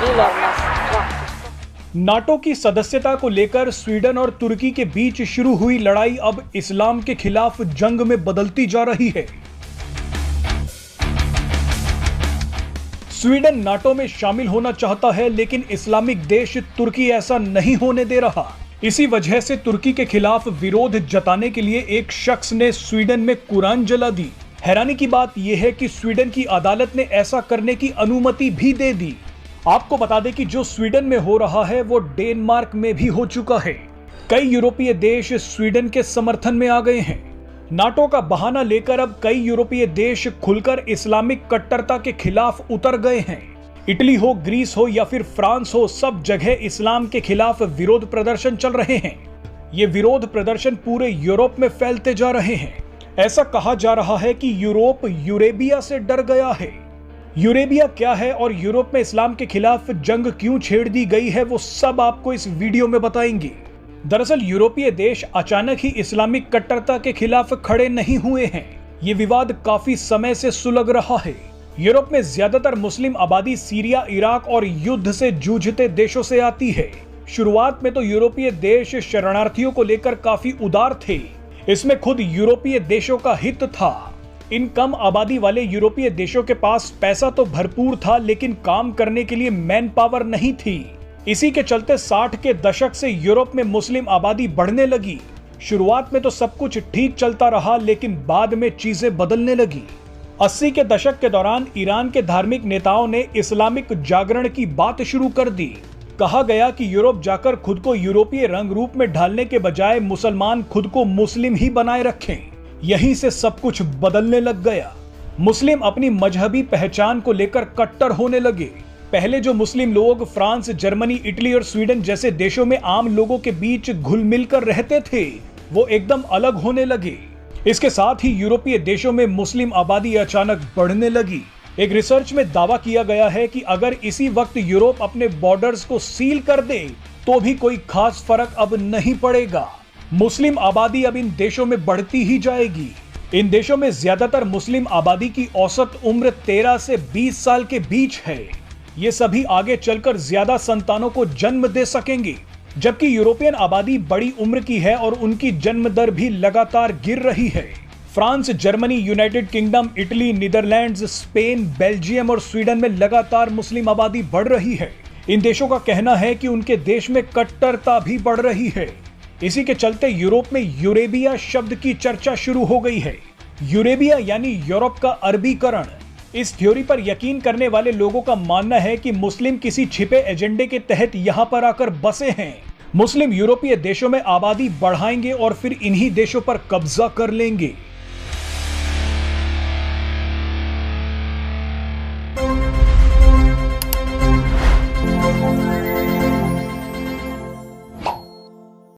Elon Musk dropped NATO की सदस्यता को लेकर स्वीडन और तुर्की के बीच शुरू हुई लड़ाई अब इस्लाम के खिलाफ जंग में बदलती जा रही है। स्वीडन नाटो में शामिल होना चाहता है, लेकिन इस्लामिक देश तुर्की ऐसा नहीं होने दे रहा। इसी वजह से तुर्की के खिलाफ विरोध जताने के लिए एक शख्स ने स्वीडन में कुरान जला दी। हैरानी की बात यह है कि स्वीडन की अदालत ने ऐसा करने की अनुमति भी दे दी। आपको बता दें कि जो स्वीडन में हो रहा है वो डेनमार्क में भी हो चुका है। कई यूरोपीय देश स्वीडन के समर्थन में आ गए हैं। नाटो का बहाना लेकर अब कई यूरोपीय देश खुलकर इस्लामिक कट्टरता के खिलाफ उतर गए हैं। इटली हो, ग्रीस हो या फिर फ्रांस हो, सब जगह इस्लाम के खिलाफ विरोध प्रदर्शन चल रहे हैं। ये विरोध प्रदर्शन पूरे यूरोप में फैलते जा रहे हैं। ऐसा कहा जा रहा है कि यूरोप यूरेबिया से डर गया है। यूरेबिया क्या है और यूरोप में इस्लाम के खिलाफ जंग क्यों छेड़ दी गई है, वो सब आपको इस वीडियो में बताएंगे। दरअसल यूरोपीय देश अचानक ही इस्लामिक कट्टरता के खिलाफ खड़े नहीं हुए हैं। ये विवाद काफी समय से सुलग रहा है। यूरोप में ज्यादातर मुस्लिम आबादी सीरिया, इराक और युद्ध से जूझते देशों से आती है। शुरुआत में तो यूरोपीय देश शरणार्थियों को लेकर काफी उदार थे। इसमें खुद यूरोपीय देशों का हित था। इन कम आबादी वाले यूरोपीय देशों के पास पैसा तो भरपूर था, लेकिन काम करने के लिए मैन पावर नहीं थी। इसी के चलते 60 के दशक से यूरोप में मुस्लिम आबादी बढ़ने लगी। शुरुआत में तो सब कुछ ठीक चलता रहा, लेकिन बाद में चीजें बदलने लगी। 80 के दशक के दौरान ईरान के धार्मिक नेताओं ने इस्लामिक जागरण की बात शुरू कर दी। कहा गया कि यूरोप जाकर खुद को यूरोपीय रंग रूप में ढालने के बजाय मुसलमान खुद को मुस्लिम ही बनाए रखें। यहीं से सब कुछ बदलने लग गया। मुस्लिम अपनी मजहबी पहचान को लेकर कट्टर होने लगे। पहले जो मुस्लिम लोग फ्रांस, जर्मनी, इटली और स्वीडन जैसे देशों में आम लोगों के बीच घुल मिलकर रहते थे, वो एकदम अलग होने लगे। इसके साथ ही यूरोपीय देशों में मुस्लिम आबादी अचानक बढ़ने लगी। एक रिसर्च में दावा किया गया है कि अगर इसी वक्त यूरोप अपने बॉर्डर्स को सील कर दे तो भी कोई खास फर्क अब नहीं पड़ेगा। मुस्लिम आबादी अब इन देशों में बढ़ती ही जाएगी। इन देशों में ज्यादातर मुस्लिम आबादी की औसत उम्र 13 से 20 साल के बीच है। ये सभी आगे चलकर ज्यादा संतानों को जन्म दे सकेंगे, जबकि यूरोपियन आबादी बड़ी उम्र की है और उनकी जन्म दर भी लगातार गिर रही है। France, Germany, United kingdom, Italy, Netherlands, Spain, Belgium और स्वीडन में लगातार मुस्लिम आबादी बढ़ रही है। इन देशों का कहना है कि उनके देश में कट्टरता भी बढ़ रही है। इसी के चलते यूरोप में यूरेबिया शब्द की चर्चा शुरू हो गई है। यूरेबिया यानी यूरोप का अरबीकरण। इस थ्योरी पर यकीन करने वाले लोगों का मानना है कि मुस्लिम किसी छिपे एजेंडे के तहत यहाँ पर आकर बसे हैं। मुस्लिम यूरोपीय देशों में आबादी बढ़ाएंगे और फिर इन्हीं देशों पर कब्जा कर लेंगे।